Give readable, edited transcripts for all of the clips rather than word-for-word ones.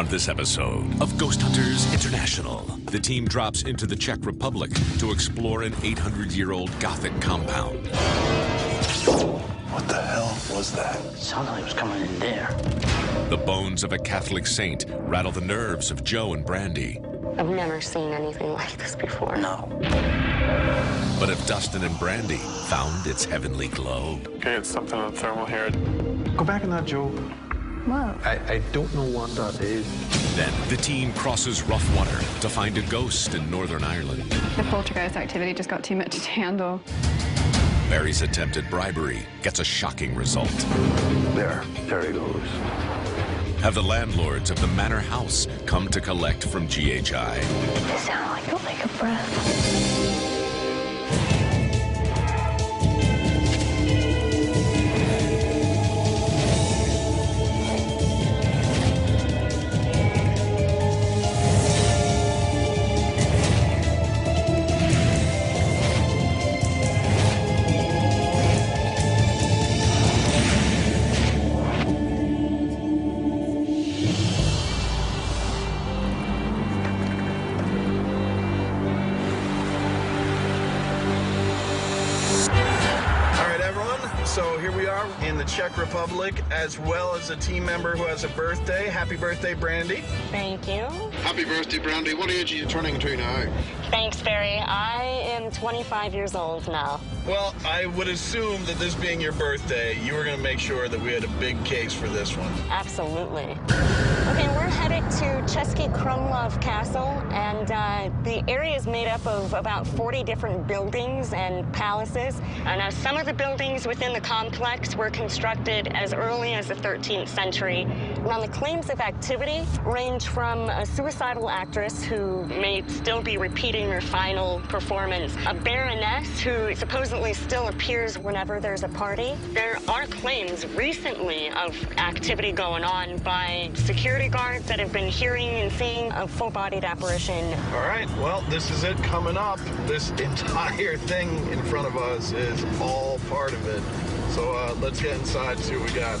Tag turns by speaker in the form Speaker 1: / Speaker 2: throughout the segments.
Speaker 1: On this episode of Ghost Hunters International, the team drops into the Czech Republic to explore an 800-year-old Gothic compound.
Speaker 2: What the hell was that?
Speaker 3: Sounded like it was coming in there.
Speaker 1: The bones of a Catholic saint rattle the nerves of Joe and Brandy.
Speaker 4: I've never seen anything like this before.
Speaker 3: No.
Speaker 1: But if Dustin and Brandy found its heavenly glow...
Speaker 2: Okay, it's something on the thermal here. Go back in that, Joe.
Speaker 4: Whoa.
Speaker 2: I don't know what that is.
Speaker 1: Then the team crosses rough water to find a ghost in Northern Ireland.
Speaker 5: The poltergeist activity just got too much to handle.
Speaker 1: Barry's attempted bribery gets a shocking result.
Speaker 2: There he goes.
Speaker 1: Have the landlords of the manor house come to collect from GHI.
Speaker 4: It sounded like it'll take a breath.
Speaker 6: So here we are in the Czech Republic, as well as a team member who has a birthday. Happy birthday, Brandy.
Speaker 4: Thank you.
Speaker 7: Happy birthday, Brandy. What age are you turning to now?
Speaker 4: Thanks, Barry. I am 25 years old now.
Speaker 6: Well, I would assume that this being your birthday, you were going to make sure that we had a big case for this one.
Speaker 4: Absolutely. Okay, we're headed to Český Krumlov Castle, and the area is made up of about 40 different buildings and palaces. And some of the buildings within the complex were constructed as early as the 13th century. Now, the claims of activity range from a suicidal actress who may still be repeating her final performance, a baroness who supposedly still appears whenever there's a party. There are claims recently of activity going on by security guards that have been hearing and seeing a full-bodied apparition.
Speaker 6: All right, well, this is it coming up. This entire thing in front of us is all part of it. So let's get inside and see what we got.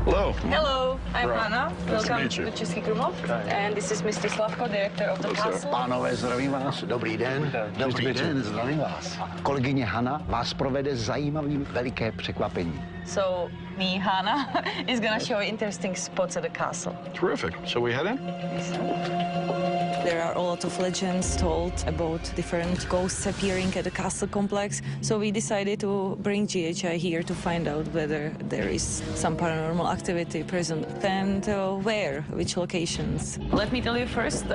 Speaker 2: Hello.
Speaker 8: Hello, I'm Anna.
Speaker 2: Nice to
Speaker 8: Welcome
Speaker 2: meet you.
Speaker 8: to Český Krumlov. And this is Mr. Slavko, director of the castle.
Speaker 9: Pánové, zdravím vás. Dobrý den. Dobrý den, zdravím vás. Kolegyně Hana vás provede zajímavým veliké překvapení.
Speaker 8: So, me, Hana, is gonna show interesting spots at the castle.
Speaker 2: Terrific. Shall we head in?
Speaker 8: There are a lot of legends told about different ghosts appearing at the castle complex, so we decided to bring GHI here to find out whether there is some paranormal activity present and where, which locations. Let me tell you first,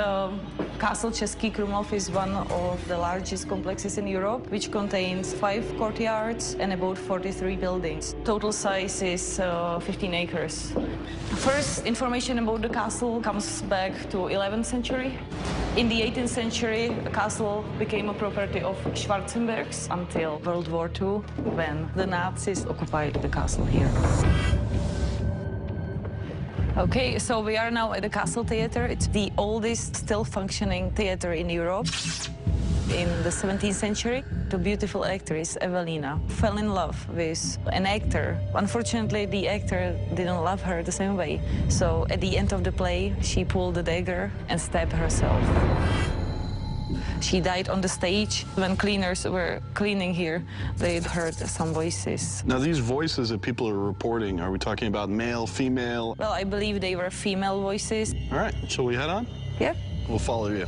Speaker 8: Castle Český Krumlov is one of the largest complexes in Europe, which contains 5 courtyards and about 43 buildings. Total size is 15 acres. First information about the castle comes back to 11th century. In the 18th century, the castle became a property of Schwarzenbergs until World War II, when the Nazis occupied the castle here. Okay, so we are now at the Castle Theatre. It's the oldest still functioning theatre in Europe. In the 17th century, the beautiful actress Evelina fell in love with an actor. Unfortunately, the actor didn't love her the same way. So at the end of the play, she pulled the dagger and stabbed herself. She died on the stage. When cleaners were cleaning here, they heard some voices.
Speaker 2: Now, these voices that people are reporting, are we talking about male, female?
Speaker 8: Well, I believe they were female voices.
Speaker 2: All right, shall we head on?
Speaker 8: Yeah.
Speaker 2: We'll follow you.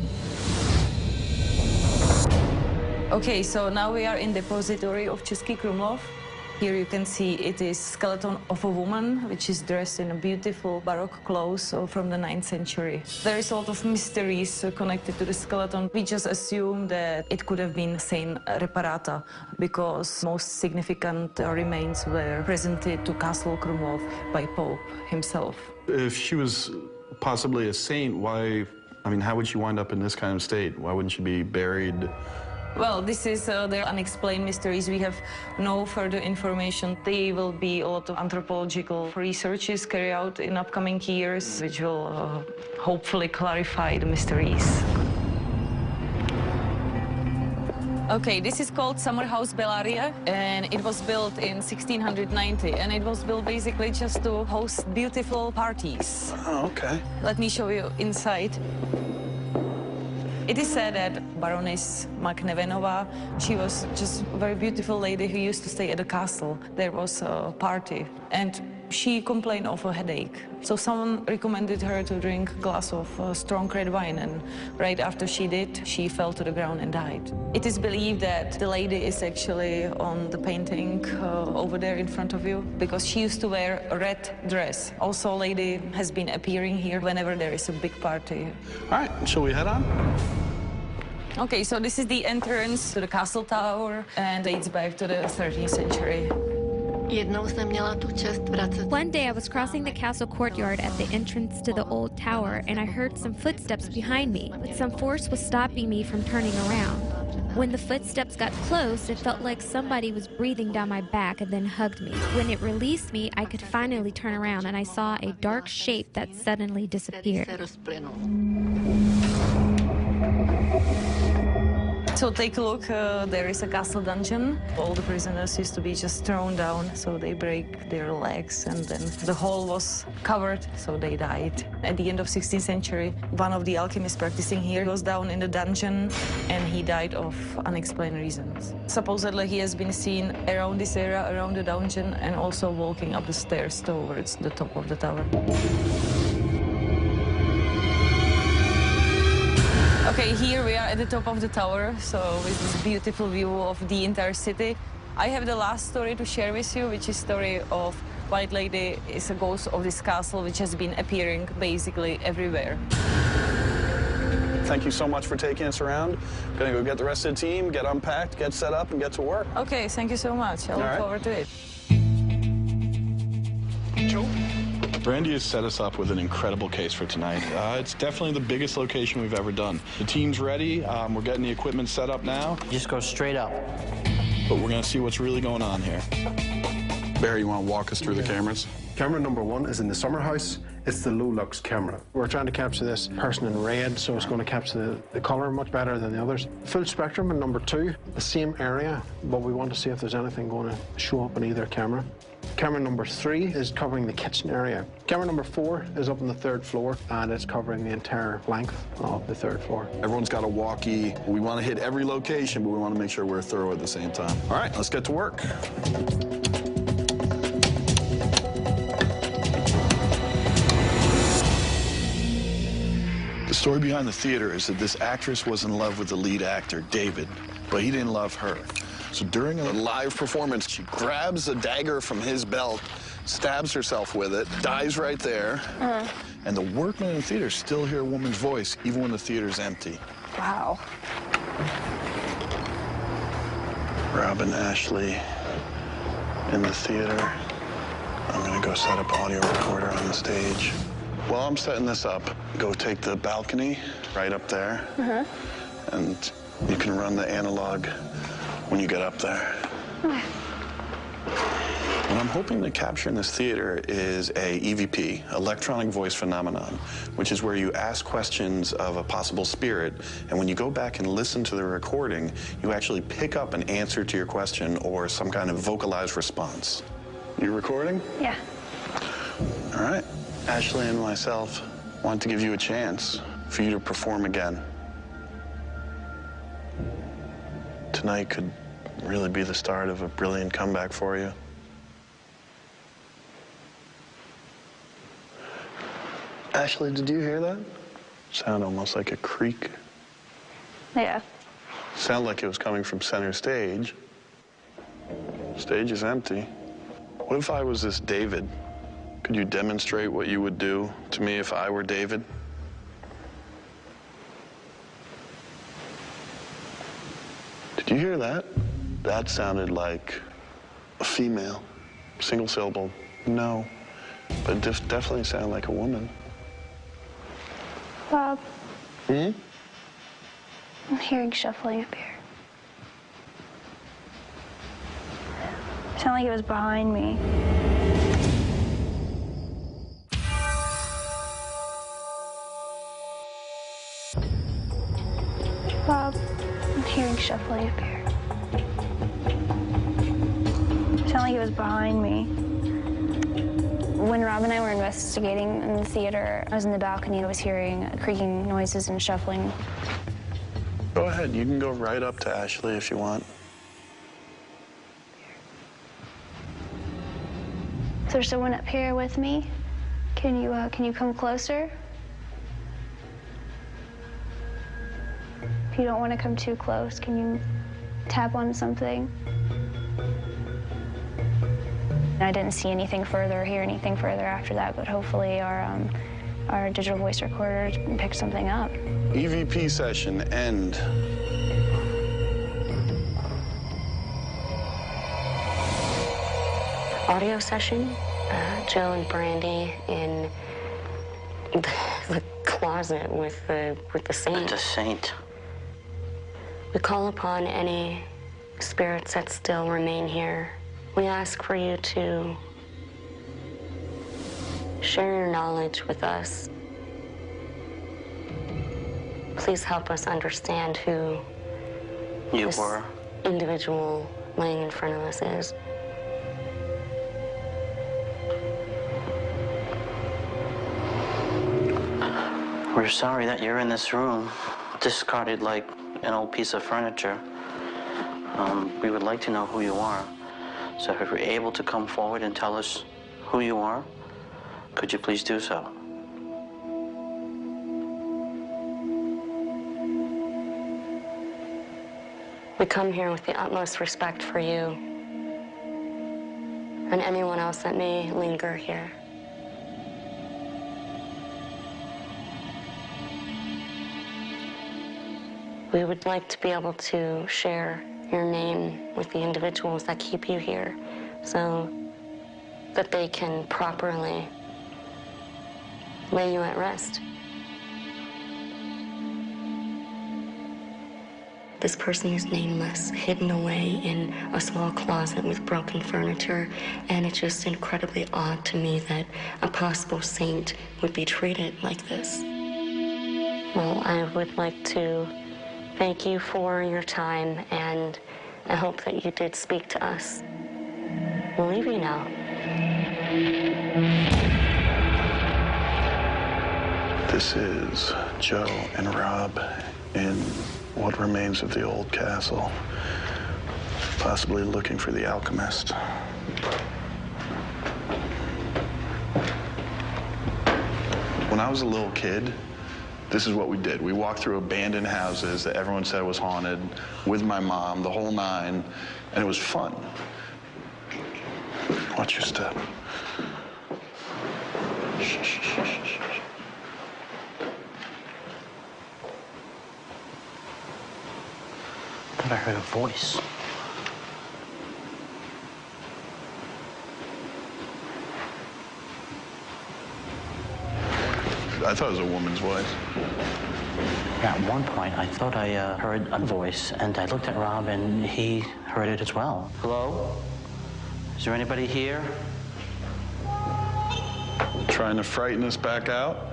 Speaker 8: Okay, so now we are in the depository of Český Krumlov. Here you can see it is skeleton of a woman, which is dressed in a beautiful Baroque clothes from the 9th century. There is a lot of mysteries connected to the skeleton. We just assume that it could have been Saint Reparata, because most significant remains were presented to Castle Krumlov by Pope himself.
Speaker 2: If she was possibly a saint, why, I mean, how would she wind up in this kind of state? Why wouldn't she be buried?
Speaker 8: Well, this is the unexplained mysteries. We have no further information. There will be a lot of anthropological researches carried out in upcoming years, which will hopefully clarify the mysteries. Okay, this is called Summer House Bellaria, and it was built in 1690, and it was built basically just to host beautiful parties.
Speaker 2: Oh, okay.
Speaker 8: Let me show you inside. It is said that Baroness Maknevenová, she was just a very beautiful lady who used to stay at the castle. There was a party, and she complained of a headache. So someone recommended her to drink a glass of strong red wine, and right after she did, she fell to the ground and died. It is believed that the lady is actually on the painting over there in front of you, because she used to wear a red dress. Also, a lady has been appearing here whenever there is a big party.
Speaker 2: All right, shall we head on?
Speaker 8: Okay, so this is the entrance to the castle tower, and dates back to the 13th century.
Speaker 10: One day I was crossing the castle courtyard at the entrance to the old tower, and I heard some footsteps behind me, but some force was stopping me from turning around. When the footsteps got close, it felt like somebody was breathing down my back and then hugged me. When it released me, I could finally turn around, and I saw a dark shape that suddenly disappeared.
Speaker 8: So take a look, there is a castle dungeon. All the prisoners used to be just thrown down, so they break their legs, and then the hole was covered, so they died. At the end of 16th century, one of the alchemists practicing here was down in the dungeon, and he died of unexplained reasons. Supposedly he has been seen around this area, around the dungeon, and also walking up the stairs towards the top of the tower. Okay, here we are at the top of the tower, so with this beautiful view of the entire city. I have the last story to share with you, which is story of White Lady. Is a ghost of this castle, which has been appearing basically everywhere.
Speaker 2: Thank you so much for taking us around. Gonna go get the rest of the team, get unpacked, get set up, and get to work.
Speaker 8: Okay, thank you so much. I look forward to it.
Speaker 2: Joe? Brandy has set us up with an incredible case for tonight. It's definitely the biggest location we've ever done. The team's ready. We're getting the equipment set up now.
Speaker 3: Just go straight up.
Speaker 2: But we're going to see what's really going on here. Barry, you want to walk us through the cameras?
Speaker 11: Camera number 1 is in the summer house. It's the low-lux camera. We're trying to capture this person in red, so it's going to capture the color much better than the others. Full spectrum in number 2, the same area, but we want to see if there's anything going to show up in either camera. Camera number 3 is covering the kitchen area. Camera number 4 is up on the 3rd floor, and it's covering the entire length of the 3rd floor.
Speaker 2: Everyone's got a walkie. We want to hit every location, but we want to make sure we're thorough at the same time. All right, let's get to work. The story behind the theater is that this actress was in love with the lead actor, David, but he didn't love her. So during a live performance, she grabs a dagger from his belt, stabs herself with it, dies right there, and the workmen in the theater still hear a woman's voice, even when the theater's empty.
Speaker 5: Wow.
Speaker 2: Robin Ashley in the theater. I'm gonna go set up audio recorder on the stage. While I'm setting this up, go take the balcony right up there, and you can run the analog when you get up there. What I'm hoping to capture in this theater is a EVP, electronic voice phenomenon, which is where you ask questions of a possible spirit, and when you go back and listen to the recording, you actually pick up an answer to your question or some kind of vocalized response. You recording?
Speaker 10: Yeah.
Speaker 2: All right. Ashley and myself want to give you a chance for you to perform again. Tonight could really be the start of a brilliant comeback for you. Ashley, did you hear that? Sound almost like a creak.
Speaker 10: Yeah.
Speaker 2: Sound like it was coming from center stage. Stage is empty. What if I was this David? Could you demonstrate what you would do to me if I were David? Did you hear that? That sounded like a female. Single syllable, no. But it definitely sounded like a woman.
Speaker 10: Bob.
Speaker 2: Hmm?
Speaker 10: I'm hearing shuffling up here. It sounded like it was behind me. Bob, I'm hearing shuffling up here.
Speaker 12: like it was behind me. When Rob and I were investigating in the theater, I was in the balcony. I was hearing creaking noises and shuffling.
Speaker 2: Go ahead. You can go right up to Ashley if you want.
Speaker 12: Is there someone up here with me? Can you come closer? If you don't want to come too close, can you tap on something? I didn't see anything further or hear anything further after that, but hopefully our digital voice recorder picked something up.
Speaker 2: EVP session end.
Speaker 4: Audio session, Joe and Brandy in the closet with the saint.
Speaker 3: The saint.
Speaker 4: We call upon any spirits that still remain here. We ask for you to share your knowledge with us. Please help us understand who this individual laying in front of us is.
Speaker 3: We're sorry that you're in this room, discarded like an old piece of furniture. We would like to know who you are. So if you're able to come forward and tell us who you are, could you please do so?
Speaker 4: We come here with the utmost respect for you and anyone else that may linger here. We would like to be able to share your name with the individuals that keep you here so that they can properly lay you at rest. This person is nameless, hidden away in a small closet with broken furniture, and it's just incredibly odd to me that a possible saint would be treated like this. Well, I would like to thank you for your time, and I hope that you did speak to us. We'll leave you now.
Speaker 2: This is Joe and Rob in what remains of the old castle, possibly looking for the alchemist. When I was a little kid, this is what we did. We walked through abandoned houses that everyone said was haunted with my mom, the whole nine, and it was fun. Watch your step. Shh, shh, shh, shh, shh.
Speaker 3: I thought I heard a voice.
Speaker 2: I thought it was a woman's voice.
Speaker 3: At one point, I thought I heard a voice, and I looked at Rob, and he heard it as well. Hello? Is there anybody here?
Speaker 2: Trying to frighten us back out?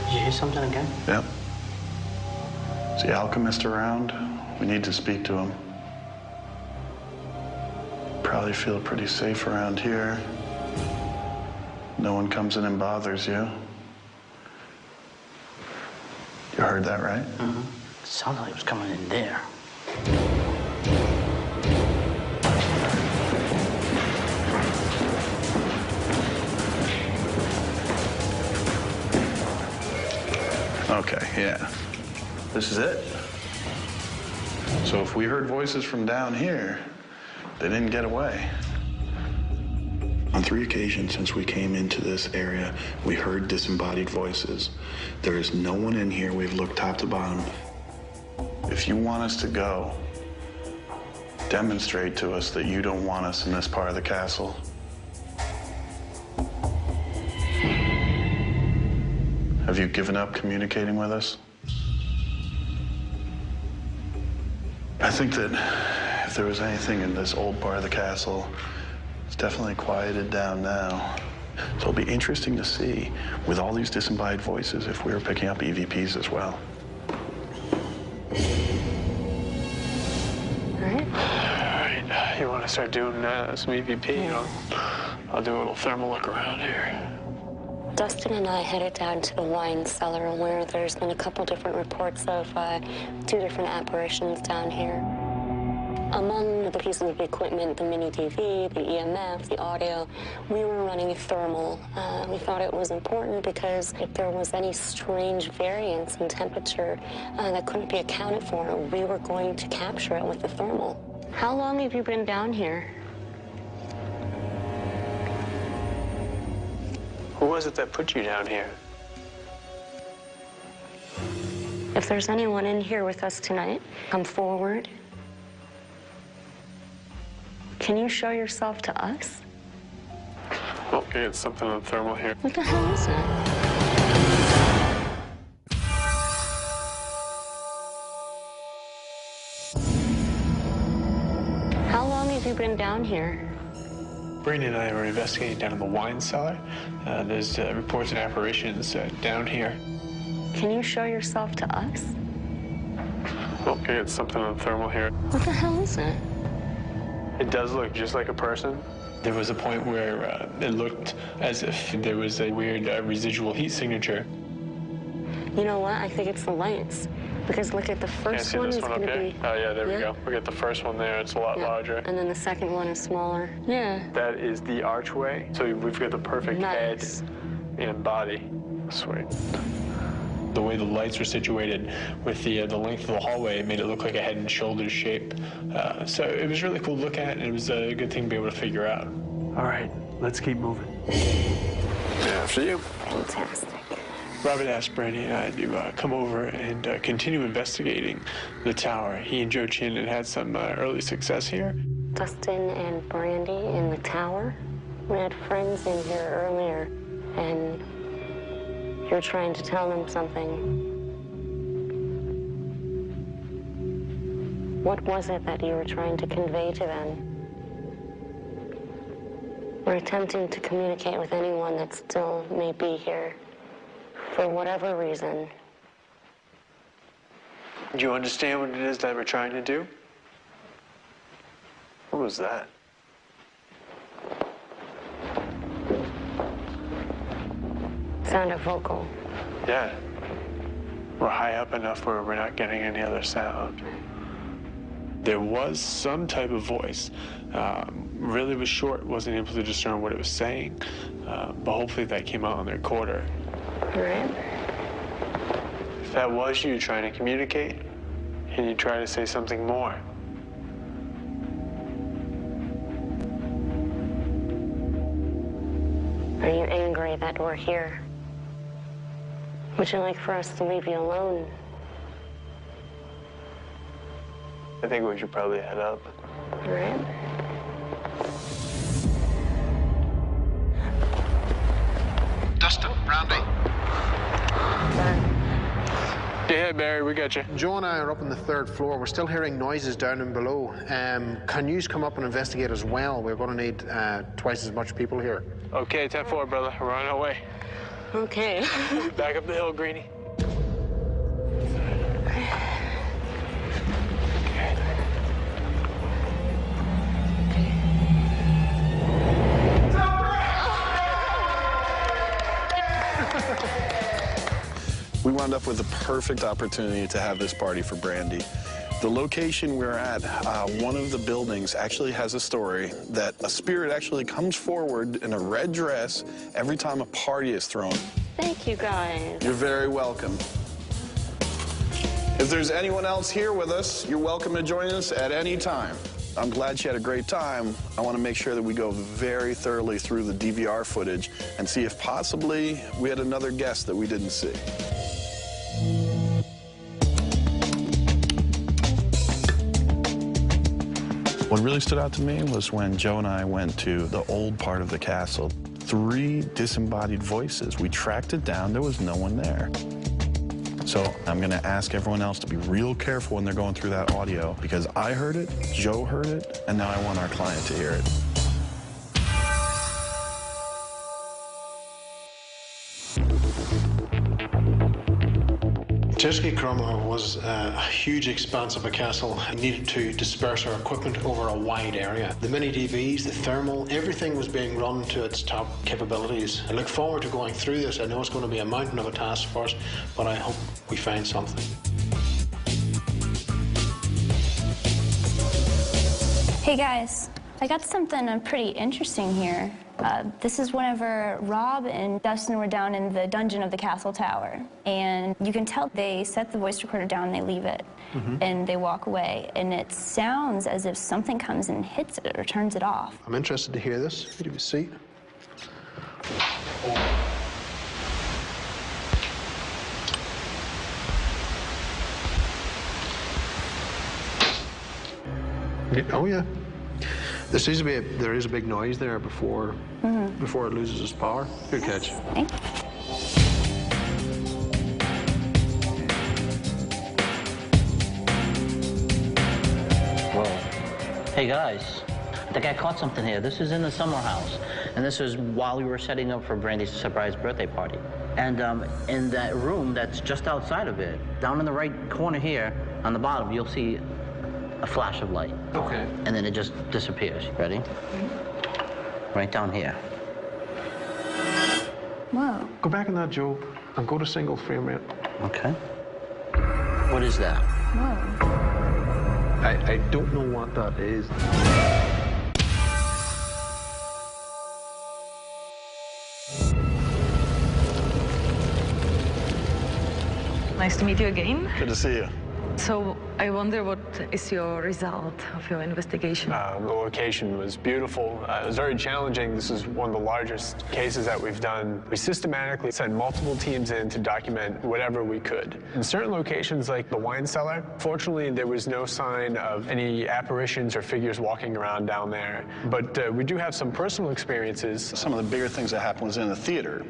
Speaker 3: Did you hear something again?
Speaker 2: Yep. Is the alchemist around? We need to speak to him. Probably feel pretty safe around here. No one comes in and bothers you. You heard that, right?
Speaker 3: Mm-hmm. It sounded like it was coming in there.
Speaker 2: Okay, yeah. This is it. So if we heard voices from down here, they didn't get away. On 3 occasions since we came into this area, we heard disembodied voices. There is no one in here. We've looked top to bottom. If you want us to go, demonstrate to us that you don't want us in this part of the castle. Have you given up communicating with us? I think that if there was anything in this old part of the castle, it's definitely quieted down now. So it'll be interesting to see, with all these disembodied voices, if we were picking up EVPs as well.
Speaker 4: right.
Speaker 11: All right, you want to start doing some EVP? I'll do a little thermal look around here.
Speaker 4: Dustin and I headed down to the wine cellar where there's been a couple different reports of 2 different apparitions down here. Among the pieces of equipment, the mini TV, the EMF, the audio, we were running thermal. We thought it was important because if there was any strange variance in temperature that couldn't be accounted for, we were going to capture it with the thermal. How long have you been down here?
Speaker 11: Who was it that put you down here?
Speaker 4: If there's anyone in here with us tonight, come forward. Can you show yourself to us?
Speaker 11: Okay, it's something on thermal here.
Speaker 4: What the hell is that? How long have you been down here?
Speaker 11: Brandy and I were investigating down in the wine cellar. There's reports of apparitions down here.
Speaker 4: Can you show yourself to us?
Speaker 11: Okay, it's something on thermal here.
Speaker 4: What the hell is that?
Speaker 11: It does look just like a person. There was a point where it looked as if there was a weird residual heat signature.
Speaker 4: You know what? I think it's the lights. Because look at the first one is going to be...
Speaker 11: Oh, yeah, there we go. Look at the first one there. It's a lot larger.
Speaker 4: And then the second one is smaller. Yeah.
Speaker 11: That is the archway. So we've got the perfect head and body. Sweet. The way the lights were situated with the length of the hallway, it made it look like a head and shoulders shape. So it was really cool to look at, and it was a good thing to be able to figure out. All right, let's keep moving. After you.
Speaker 4: Fantastic.
Speaker 11: Robert asked Brandy and I to come over and continue investigating the tower. He and Joe Chin had some early success here.
Speaker 4: Dustin and Brandy in the tower. We had friends in here earlier, and you're trying to tell them something. What was it that you were trying to convey to them? We're attempting to communicate with anyone that still may be here. For whatever reason.
Speaker 11: Do you understand what it is that we're trying to do? What was that?
Speaker 4: Sound of vocal.
Speaker 11: Yeah. We're high up enough where we're not getting any other sound. There was some type of voice. Really was short, wasn't able to discern what it was saying. But hopefully that came out on the recorder.
Speaker 4: Right.
Speaker 11: If that was you trying to communicate, can you try to say something more?
Speaker 4: Are you angry that we're here? Would you like for us to leave you alone?
Speaker 11: I think we should probably head up.
Speaker 4: All right.
Speaker 7: Dustin, Brandy.
Speaker 11: Yeah, Barry, we got you.
Speaker 13: Joe and I are up on the 3rd floor. We're still hearing noises down and below. Can you come up and investigate as well? We're going to need twice as much people here.
Speaker 11: Okay, 10-4, brother. We're on our way.
Speaker 4: Okay.
Speaker 11: Back up the hill, Greenie.
Speaker 2: We wound up with the perfect opportunity to have this party for Brandy. The location we're at, one of the buildings actually has a story that a spirit actually comes forward in a red dress every time a party is thrown.
Speaker 4: Thank you, guys.
Speaker 2: You're very welcome. If there's anyone else here with us, you're welcome to join us at any time. I'm glad she had a great time. I want to make sure that we go very thoroughly through the DVR footage and see if possibly we had another guest that we didn't see. What really stood out to me was when Joe and I went to the old part of the castle. 3 disembodied voices. We tracked it down. There was no one there. So I'm going to ask everyone else to be real careful when they're going through that audio, because I heard it, Joe heard it, and now I want our client to hear it.
Speaker 11: Český Krumlov was a huge expanse of a castle. We needed to disperse our equipment over a wide area. The mini DVs, the thermal, everything was being run to its top capabilities. I look forward to going through this. I know it's going to be a mountain of a task for us, but I hope we find something.
Speaker 12: Hey guys, I got something pretty interesting here. This is whenever Rob and Dustin were down in the dungeon of the castle tower. And you can tell they set the voice recorder down and they leave it. And they walk away. And it sounds as if something comes and hits it or turns it off.
Speaker 11: I'm interested to hear this. Give me a seat. Oh yeah. There seems to be there is a big noise there before it loses its power. Good catch.
Speaker 12: Thank you.
Speaker 3: Whoa. Hey guys, I think I caught something here. This is in the summer house, and this was while we were setting up for Brandy's surprise birthday party. And in that room that's just outside of it, down in the right corner here, on the bottom, you'll see a flash of light.
Speaker 11: Okay.
Speaker 3: And then it just disappears. Ready? Right down here.
Speaker 12: Whoa.
Speaker 11: Go back in that, Joe, and go to single frame rate.
Speaker 3: Okay. What is that?
Speaker 12: Whoa.
Speaker 11: I don't know what that is.
Speaker 8: Nice to meet you again.
Speaker 2: Good to see you.
Speaker 8: So I wonder what is your result of your investigation?
Speaker 14: The location was beautiful. It was very challenging. This is one of the largest cases that we've done. We systematically sent multiple teams in to document whatever we could. In certain locations, like the wine cellar, fortunately, there was no sign of any apparitions or figures walking around down there. But we do have some personal experiences.
Speaker 2: Some of the bigger things that happened was in the theater.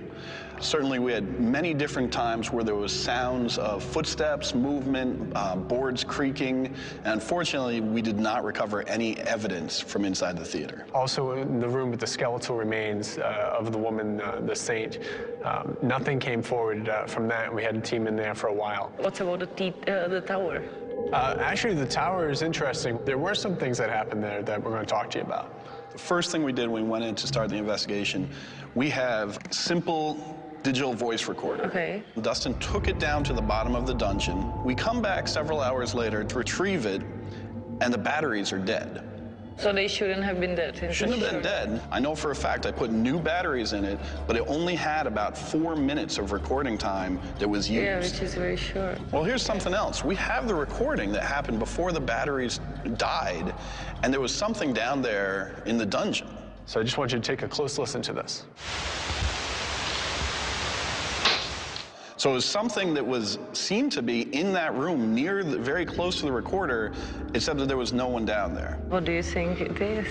Speaker 2: Certainly, we had many different times where there was sounds of footsteps, movement, boards creaking, and unfortunately, we did not recover any evidence from inside the theater.
Speaker 14: Also, in the room with the skeletal remains of the woman, the saint, nothing came forward from that. We had a team in there for a while.
Speaker 8: What about the tower?
Speaker 14: Actually, the tower is interesting. There were some things that happened there that we're going to talk to you about.
Speaker 2: The first thing we did when we went in to start the investigation, we have simple digital voice recorder.
Speaker 8: Okay.
Speaker 2: Dustin took it down to the bottom of the dungeon. We come back several hours later to retrieve it, and the batteries are dead.
Speaker 8: So they shouldn't have been dead.
Speaker 2: Shouldn't have been dead. I know for a fact I put new batteries in it, but it only had about 4 minutes of recording time that was used.
Speaker 8: Yeah, which is very short.
Speaker 2: Well, here's something else. We have the recording that happened before the batteries died, and there was something down there in the dungeon.
Speaker 14: So I just want you to take a close listen to this.
Speaker 2: So it was something that seemed to be in that room very close to the recorder, except that there was no one down there.
Speaker 8: What do you think it is?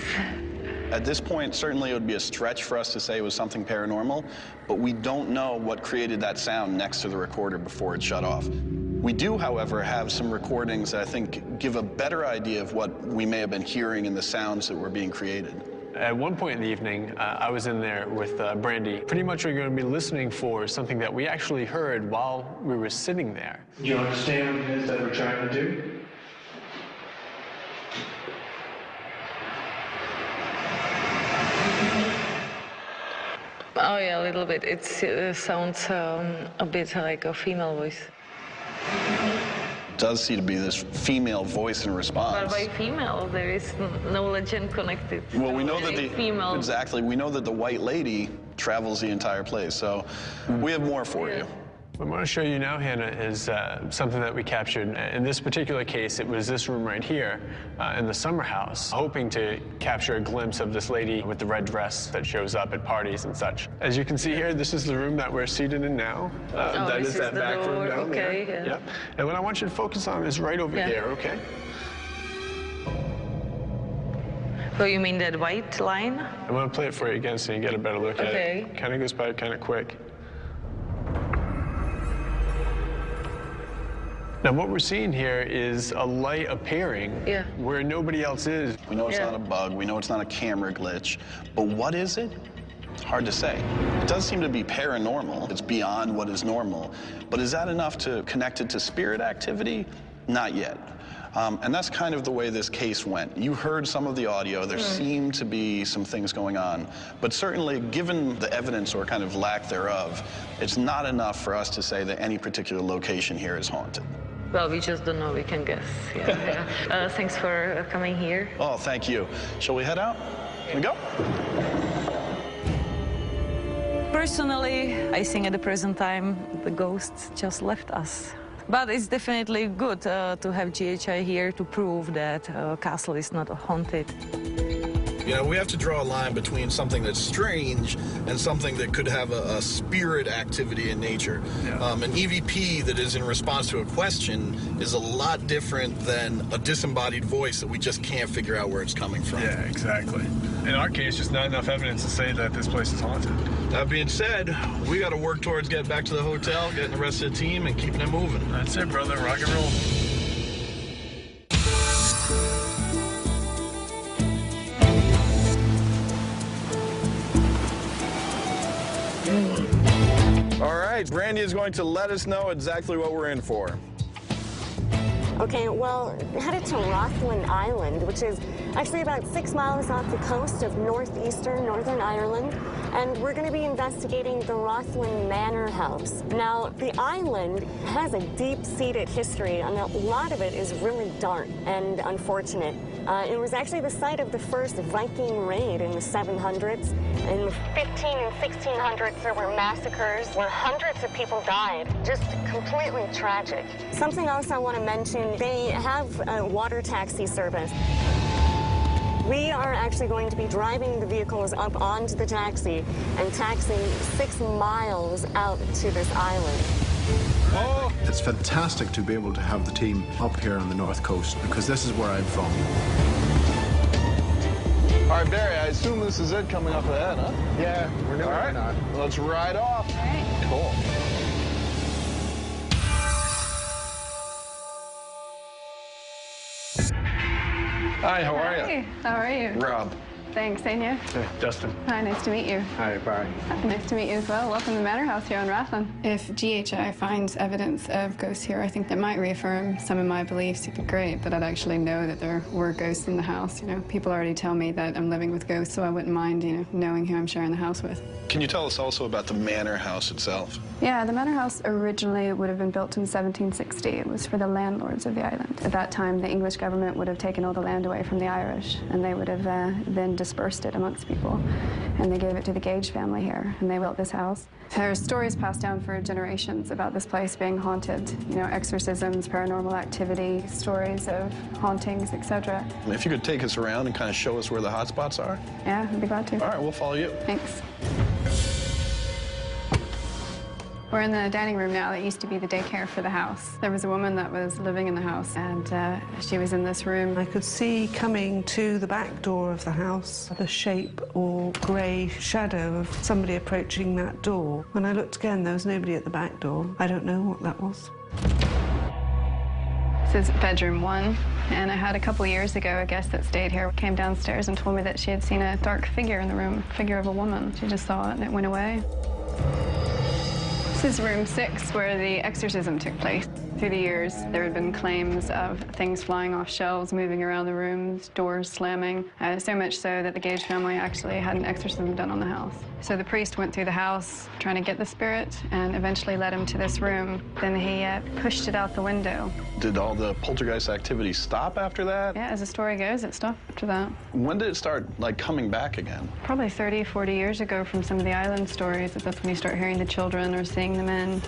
Speaker 2: At this point, certainly it would be a stretch for us to say it was something paranormal, but we don't know what created that sound next to the recorder before it shut off. We do, however, have some recordings that I think give a better idea of what we may have been hearing in the sounds that were being created.
Speaker 14: At one point in the evening, I was in there with Brandy. Pretty much we're going to be listening for something that we actually heard while we were sitting there.
Speaker 11: Do you understand what it is that we're trying to do?
Speaker 8: Oh yeah, a little bit. It sounds a bit like a female voice.
Speaker 2: Does seem to be this female voice in response.
Speaker 8: But by female, there is no legend connected.
Speaker 2: Well, we know that
Speaker 8: female.
Speaker 2: Exactly. We know that the white lady travels the entire place, so we have more for you.
Speaker 14: What I'm going to show you now, Hannah, is something that we captured. In this particular case, it was this room right here in the summer house, hoping to capture a glimpse of this lady with the red dress that shows up at parties and such. As you can see here, this is the room that we're seated in now. That is that back room down there.
Speaker 8: Yeah.
Speaker 14: Yep. And what I want you to focus on is right over here, okay?
Speaker 8: So you mean that white line?
Speaker 14: I'm going to play it for you again so you get a better look at it. Kind of goes by kind of quick. Now, what we're seeing here is a light appearing where nobody else is.
Speaker 2: We know it's not a bug. We know it's not a camera glitch. But what is it? Hard to say. It does seem to be paranormal. It's beyond what is normal. But is that enough to connect it to spirit activity? Not yet. And that's kind of the way this case went. You heard some of the audio. There seemed to be some things going on. But certainly, given the evidence or kind of lack thereof, it's not enough for us to say that any particular location here is haunted.
Speaker 8: Well, we just don't know. We can guess. Yeah. Thanks for coming here.
Speaker 2: Oh, thank you. Shall we head out? Can we go?
Speaker 8: Personally, I think at the present time, the ghosts just left us. But it's definitely good to have GHI here to prove that castle is not haunted.
Speaker 6: You know, we have to draw a line between something that's strange and something that could have a spirit activity in nature. Yeah. An EVP that is in response to a question is a lot different than a disembodied voice that we just can't figure out where it's coming from.
Speaker 14: Yeah, exactly. In our case, just not enough evidence to say that this place is haunted.
Speaker 6: That being said, we got to work towards getting back to the hotel, getting the rest of the team, and keeping it moving.
Speaker 14: That's it, brother. Rock and roll.
Speaker 6: All right, Brandy is going to let us know exactly what we're in for.
Speaker 4: Okay, well, headed to Rothland Island, which is actually about 6 miles off the coast of northeastern Northern Ireland, and we're going to be investigating the Rothland Manor House. Now, the island has a deep-seated history, and a lot of it is really dark and unfortunate. It was actually the site of the first Viking raid in the 700s. In the 15 and 1600s, there were massacres where hundreds of people died. Just completely tragic. Something else I want to mention, they have a water taxi service. We are actually going to be driving the vehicles up onto the taxi and taxiing 6 miles out to this island.
Speaker 11: Oh, it's fantastic to be able to have the team up here on the north coast because this is where I'm from.
Speaker 6: All right, Barry, I assume this is it coming up ahead, huh?
Speaker 13: Yeah, we're doing it now.
Speaker 6: Let's ride off.
Speaker 5: All right.
Speaker 6: Cool. Hi, how are you?
Speaker 5: Hey, how are you?
Speaker 6: Rob.
Speaker 5: Thanks, and you?
Speaker 14: Hey, Dustin.
Speaker 5: Hi, nice to meet you.
Speaker 11: Hi, Barry.
Speaker 5: Nice to meet you as well. Welcome to the Manor House here on Rothland. If GHI finds evidence of ghosts here, I think that might reaffirm some of my beliefs. It'd be great that I'd actually know that there were ghosts in the house. You know, people already tell me that I'm living with ghosts, so I wouldn't mind, you know, knowing who I'm sharing the house with.
Speaker 2: Can you tell us also about the manor house itself?
Speaker 5: Yeah, the Manor House originally would have been built in 1760. It was for the landlords of the island. At that time, the English government would have taken all the land away from the Irish, and they would have then dispersed it amongst people. And they gave it to the Gage family here, and they built this house. There's stories passed down for generations about this place being haunted. You know, exorcisms, paranormal activity, stories of hauntings, etc.
Speaker 2: If you could take us around and kind of show us where the hot spots are.
Speaker 5: Yeah, I'd be glad to.
Speaker 2: All right, we'll follow you.
Speaker 5: Thanks. We're in the dining room now that used to be the daycare for the house. There was a woman that was living in the house, and she was in this room.
Speaker 15: I could see coming to the back door of the house the shape or grey shadow of somebody approaching that door. When I looked again, there was nobody at the back door. I don't know what that was.
Speaker 5: This is bedroom 1, and I had a couple years ago a guest that stayed here came downstairs and told me that she had seen a dark figure in the room, a figure of a woman. She just saw it and it went away. This is room 6, where the exorcism took place. Through the years, there had been claims of things flying off shelves, moving around the rooms, doors slamming, so much so that the Gage family actually had an exorcism done on the house. So the priest went through the house trying to get the spirit and eventually led him to this room. Then he pushed it out the window.
Speaker 2: Did all the poltergeist activity stop after that?
Speaker 5: Yeah, as the story goes, it stopped after that.
Speaker 2: When did it start, like, coming back again?
Speaker 5: Probably 30, 40 years ago from some of the island stories. That's when you start hearing the children or seeing the men.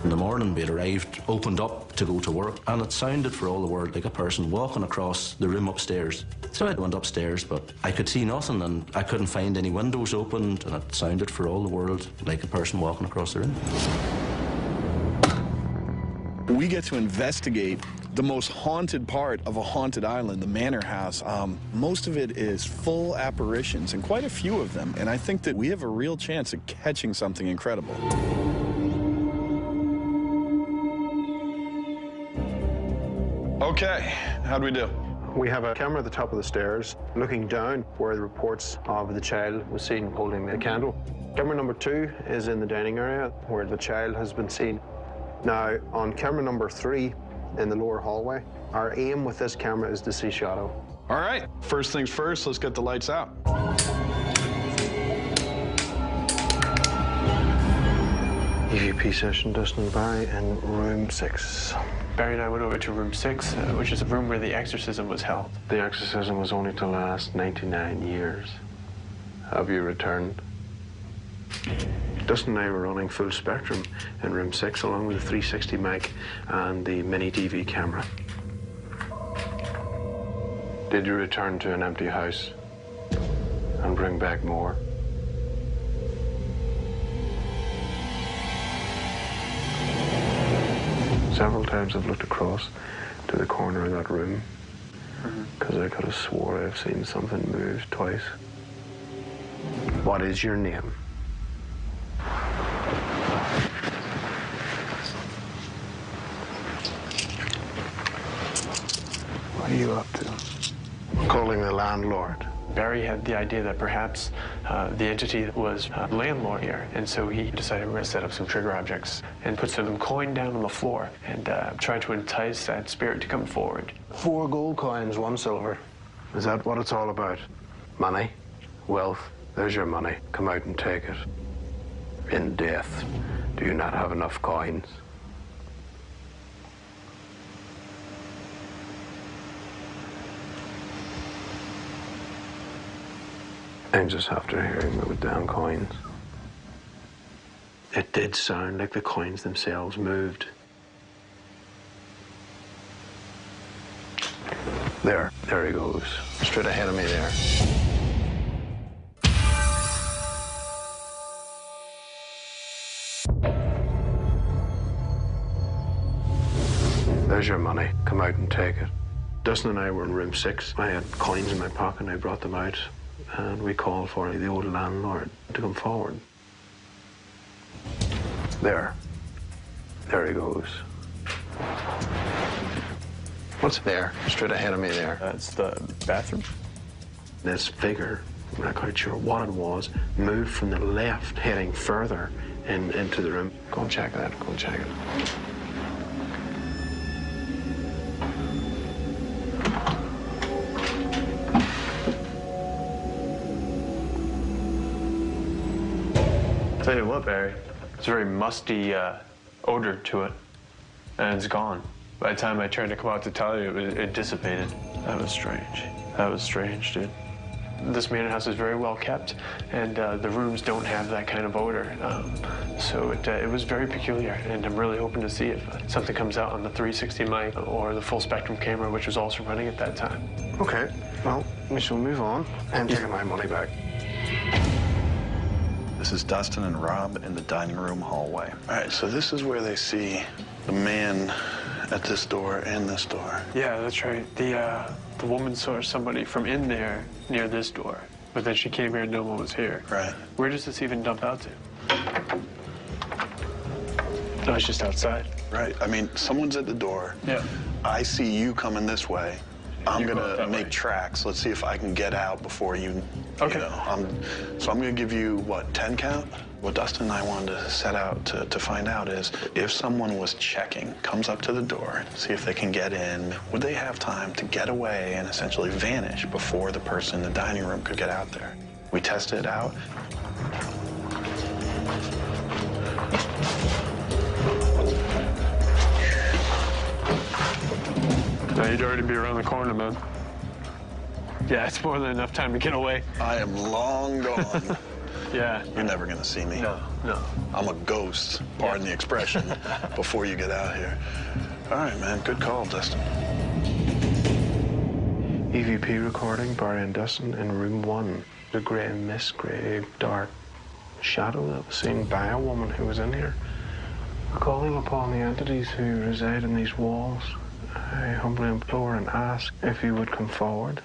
Speaker 16: In the morning, we had arrived, opened up to go to work, and it sounded for all the world like a person walking across the room upstairs. So I went upstairs, but I could see nothing, and I couldn't find any windows opened, and it sounded for all the world like a person walking across the room.
Speaker 6: We get to investigate the most haunted part of a haunted island, the manor house. Most of it is full apparitions, and quite a few of them, and I think that we have a real chance of catching something incredible. Okay, how'd we do?
Speaker 13: We have a camera at the top of the stairs looking down where the reports of the child was seen holding the candle. Camera number 2 is in the dining area where the child has been seen. Now, on camera number 3 in the lower hallway, our aim with this camera is to see shadow.
Speaker 6: All right, first things first, let's get the lights out.
Speaker 13: EVP session, Dustin and Barry in room 6.
Speaker 14: Barry and I went over to room 6, which is a room where the exorcism was held.
Speaker 13: The exorcism was only to last 99 years. Have you returned? Dustin and I were running full spectrum in room 6 along with the 360 mic and the mini DV camera. Did you return to an empty house and bring back more? Several times I've looked across to the corner of that room because I could have swore I've seen something move twice. What is your name? What are you up to? Calling the landlord.
Speaker 14: Barry had the idea that perhaps the entity was landlord here, and so he decided we're going to set up some trigger objects and put some coin down on the floor and try to entice that spirit to come forward.
Speaker 13: 4 gold coins, 1 silver. Is that what it's all about? Money? Wealth? There's your money. Come out and take it. In death, do you not have enough coins? I'm just after hearing about damn coins. It did sound like the coins themselves moved. There he goes. Straight ahead of me there. There's your money. Come out and take it. Dustin and I were in room 6. I had coins in my pocket and I brought them out. And we called for the old landlord to come forward. There he goes. What's there? Straight ahead of me there.
Speaker 14: That's the bathroom.
Speaker 13: This figure, I'm not quite sure what it was, moved from the left, heading further into the room. Go and check that. Go and check it.
Speaker 14: Tell you what, Barry, it's a very musty odor to it, and it's gone. By the time I turned to come out to tell you, it dissipated. That was strange. That was strange, dude. This manor house is very well kept, and the rooms don't have that kind of odor. So it was very peculiar, and I'm really hoping to see if something comes out on the 360 mic or the full spectrum camera, which was also running at that time.
Speaker 13: Okay, well, we shall move on. I'm taking my money back.
Speaker 2: This is Dustin and Rob in the dining room hallway. All right, so this is where they see the man at this door and this door.
Speaker 14: Yeah, that's right. The woman saw somebody from in there near this door, but then she came here and no one was here.
Speaker 2: Right.
Speaker 14: Where does this even dump out to? No, it's just outside.
Speaker 2: Right. I mean, someone's at the door.
Speaker 14: Yeah.
Speaker 2: I see you coming this way. I'm gonna make tracks. Let's see if I can get out before you.
Speaker 14: Okay.
Speaker 2: You know, so I'm gonna give you what, 10 count? What Dustin and I wanted to set out to find out is if someone was checking, comes up to the door, see if they can get in, would they have time to get away and essentially vanish before the person in the dining room could get out there? We tested it out.
Speaker 14: Now you'd already be around the corner, man. Yeah, it's more than enough time to get away.
Speaker 2: I am long gone.
Speaker 14: Yeah.
Speaker 2: You're never gonna see me.
Speaker 14: No.
Speaker 2: I'm a ghost, pardon the expression, before you get out here. All right, man, good call, Dustin.
Speaker 13: EVP recording, Barry and Dustin in room 1. The grey mist, grey, dark shadow that was seen by a woman who was in here. Calling upon the entities who reside in these walls, I humbly implore and ask if you would come forward.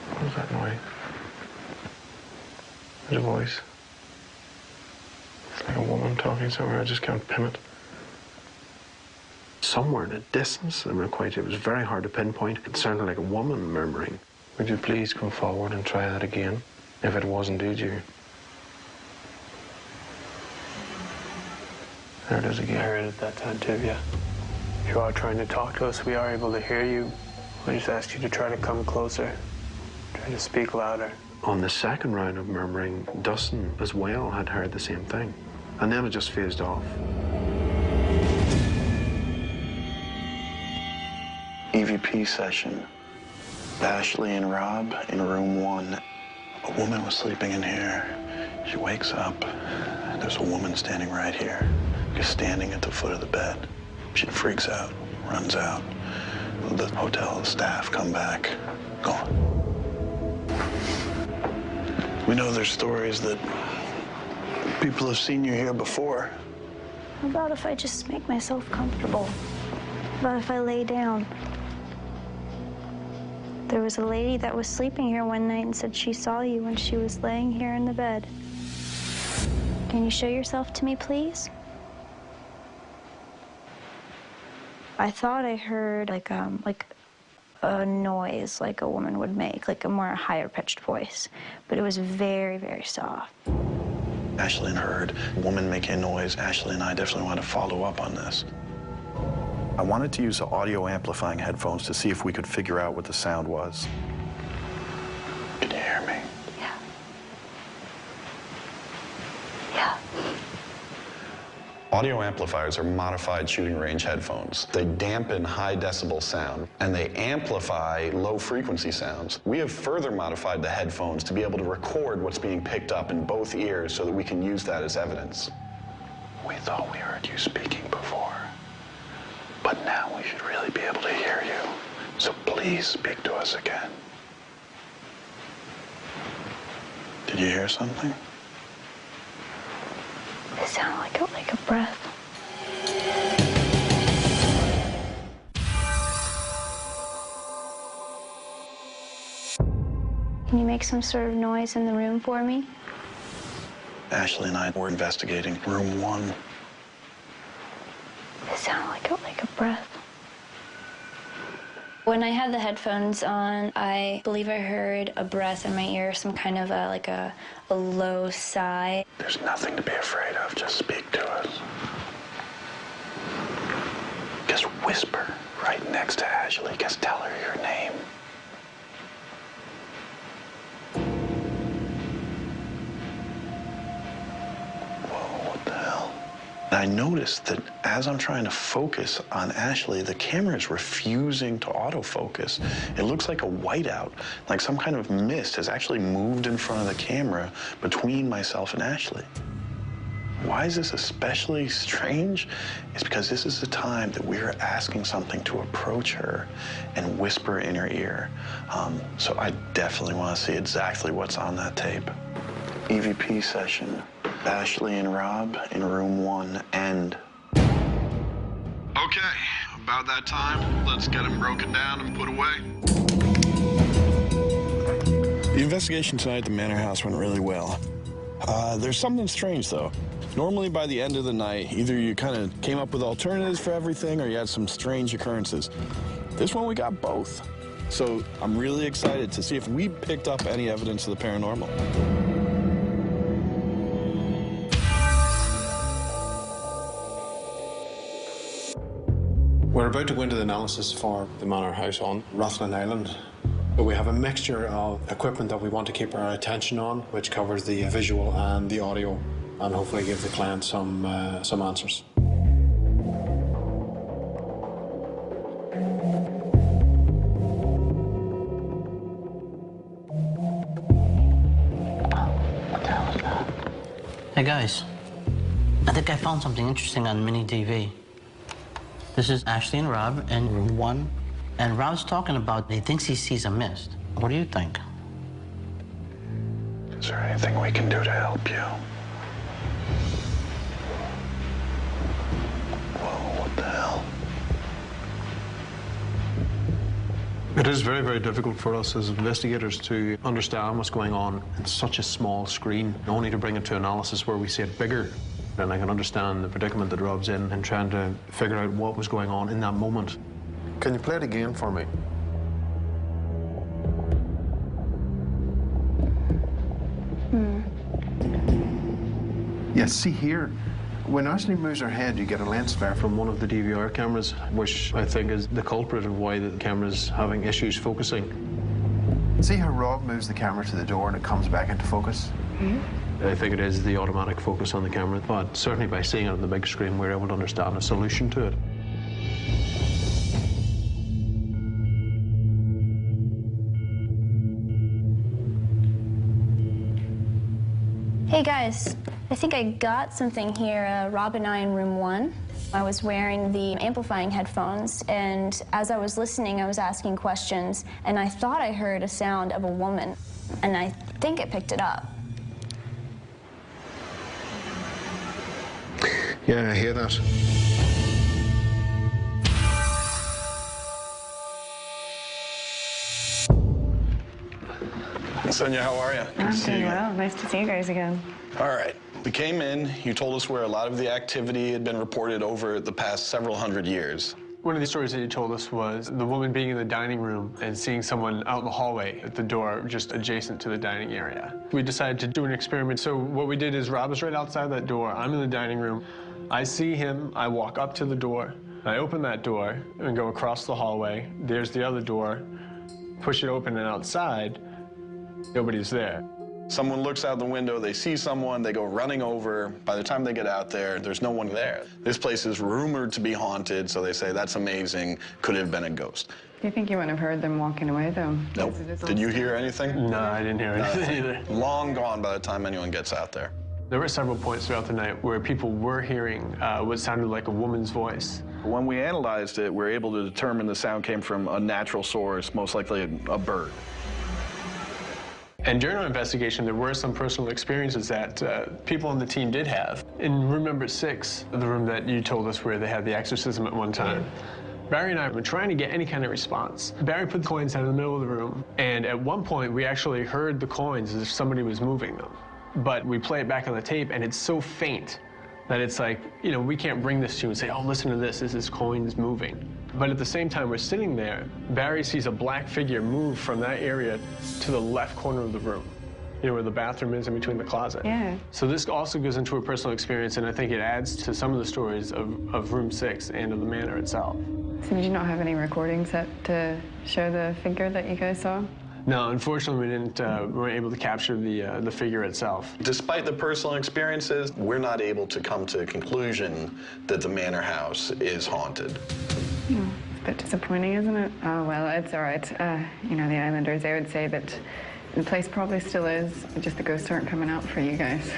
Speaker 13: What is that noise? There's a voice. It's like a woman talking somewhere, I just can't pin it.
Speaker 11: somewhere in the distance. It was very hard to pinpoint. It sounded like a woman murmuring. Would you please come forward and try that again, if it was indeed you? There it is again.
Speaker 14: I heard it that time too, yeah. You are trying to talk to us. We are able to hear you. We just ask you to try to come closer. Try to speak louder.
Speaker 11: On the second round of murmuring, Dustin as well had heard the same thing. And then it just phased off.
Speaker 2: EVP session. Ashley and Rob in room 1. A woman was sleeping in here. She wakes up. There's a woman standing right here, just standing at the foot of the bed. She freaks out, runs out. The hotel staff come back, gone. We know there's stories that people have seen you here before.
Speaker 12: How about if I just make myself comfortable? How about if I lay down? There was a lady that was sleeping here one night and said she saw you when she was laying here in the bed. Can you show yourself to me, please? I thought I heard like a noise like a woman would make, like a more higher-pitched voice, but it was very, very soft.
Speaker 2: Ashley heard a woman making a noise. Ashley and I definitely want to follow up on this. I wanted to use the audio amplifying headphones to see if we could figure out what the sound was. Can you hear me?
Speaker 12: Yeah. Yeah.
Speaker 2: Audio amplifiers are modified shooting range headphones. They dampen high decibel sound and they amplify low frequency sounds. We have further modified the headphones to be able to record what's being picked up in both ears so that we can use that as evidence. We thought we heard you speaking before, but now we should really be able to hear you. So please speak to us again. Did you hear something?
Speaker 12: It sounded like a breath. Can you make some sort of noise in the room for me?
Speaker 2: Ashley and I were investigating room 1.
Speaker 12: It sounded like a breath. When I had the headphones on, I believe I heard a breath in my ear, some kind of a low sigh.
Speaker 2: There's nothing to be afraid of. Just speak to us. Just whisper right next to Ashley. Just tell her your name. Whoa, what the hell? I noticed that as I'm trying to focus on Ashley, the camera is refusing to autofocus. It looks like a whiteout, like some kind of mist has actually moved in front of the camera between myself and Ashley. Why is this especially strange? It's because this is the time that we are asking something to approach her and whisper in her ear. So I definitely want to see exactly what's on that tape. EVP session. Ashley and Rob in room 1, end.
Speaker 6: Okay, about that time, let's get him broken down and put away.
Speaker 17: The investigation tonight at the Manor House went really well. There's something strange, though. Normally, by the end of the night, either you kind of came up with alternatives for everything or you had some strange occurrences. This one, we got both. So I'm really excited to see if we picked up any evidence of the paranormal.
Speaker 13: We're about to go into the analysis for the Manor House on Rathlin Island. We have a mixture of equipment that we want to keep our attention on, which covers the visual and the audio, and hopefully give the client some answers.
Speaker 3: What the hell is that? Hey guys, I think I found something interesting on mini DV. This is Ashley and Rob in room 1, and Rob's talking about he thinks he sees a mist. What do you think?
Speaker 2: Is there anything we can do to help you? Whoa, what the hell?
Speaker 13: It is very, very difficult for us as investigators to understand what's going on in such a small screen, only to bring it to analysis where we see it bigger.
Speaker 11: And I can understand the predicament that Rob's in and trying to figure out what was going on in that moment. Can you play it again for me? Yeah, see here, when Ashley moves her head, you get a lens flare from one of the DVR cameras, which I think is the culprit of why the camera's having issues focusing. See how Rob moves the camera to the door and it comes back into focus? I think it is the automatic focus on the camera, but certainly by seeing it on the big screen, we're able to understand a solution to it.
Speaker 12: Hey guys, I think I got something here, Rob and I in room 1. I was wearing the amplifying headphones, and as I was listening, I was asking questions, and I thought I heard a sound of a woman, and I think it picked it up.
Speaker 11: Yeah, I hear that.
Speaker 17: Sonia, how are you?
Speaker 18: I'm doing well. Nice to see you guys again.
Speaker 17: All right. We came in, you told us where a lot of the activity had been reported over the past several hundred years.
Speaker 14: One of the stories that you told us was the woman being in the dining room and seeing someone out in the hallway at the door just adjacent to the dining area. We decided to do an experiment. So what we did is Rob is right outside that door. I'm in the dining room. I see him. I walk up to the door. I open that door and go across the hallway. There's the other door. Push it open, and outside, nobody's there.
Speaker 17: Someone looks out the window, they see someone, they go running over. By the time they get out there, there's no one there. This place is rumored to be haunted, so they say, that's amazing, could have been a ghost.
Speaker 18: Do you think you wouldn't have heard them walking away, though?
Speaker 17: Nope. Did you hear anything?
Speaker 14: No, I didn't hear anything either.
Speaker 17: Long gone by the time anyone gets out there.
Speaker 14: There were several points throughout the night where people were hearing what sounded like a woman's voice.
Speaker 17: When we analyzed it, we were able to determine the sound came from a natural source, most likely a bird.
Speaker 14: And during our investigation, there were some personal experiences that people on the team did have. In room number 6, the room that you told us where they had the exorcism at one time, Barry and I were trying to get any kind of response. Barry put the coins down in the middle of the room, and at one point, we actually heard the coins as if somebody was moving them. But we play it back on the tape, and it's so faint that it's like, you know, we can't bring this to you and say, oh, listen to this is coins moving. But at the same time we're sitting there, Barry sees a black figure move from that area to the left corner of the room, you know, where the bathroom is in between the closet.
Speaker 18: Yeah.
Speaker 14: So this also goes into a personal experience, and I think it adds to some of the stories of room 6 and of the manor itself.
Speaker 18: So did you not have any recordings set to show the figure that you guys saw?
Speaker 14: No, unfortunately, we weren't able to capture the figure itself.
Speaker 17: Despite the personal experiences, we're not able to come to a conclusion that the manor house is haunted.
Speaker 18: It's a bit disappointing, isn't it? Oh, well, it's all right. You know, the Islanders, they would say that the place probably still is, just the ghosts aren't coming out for you guys.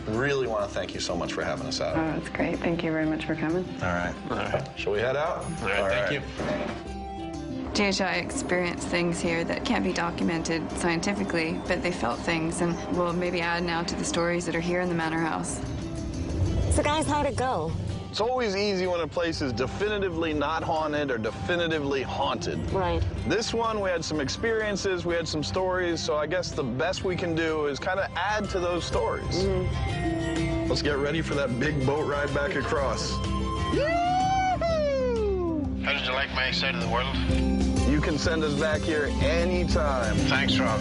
Speaker 17: Really want to thank you so much for having us out.
Speaker 18: Oh, that's great. Thank you very much for coming.
Speaker 17: All right. All right. Shall we head out?
Speaker 14: All right, thank you.
Speaker 5: JHI experienced things here that can't be documented scientifically, but they felt things, and we'll maybe add now to the stories that are here in the manor house.
Speaker 4: So guys, how'd it go?
Speaker 17: It's always easy when a place is definitively not haunted or definitively haunted.
Speaker 4: Right.
Speaker 17: This one, we had some experiences, we had some stories, so I guess the best we can do is kind of add to those stories. Mm-hmm. Let's get ready for that big boat ride back across.
Speaker 7: How did you like my side of the world?
Speaker 17: You can send us back here anytime.
Speaker 7: Thanks, Rob.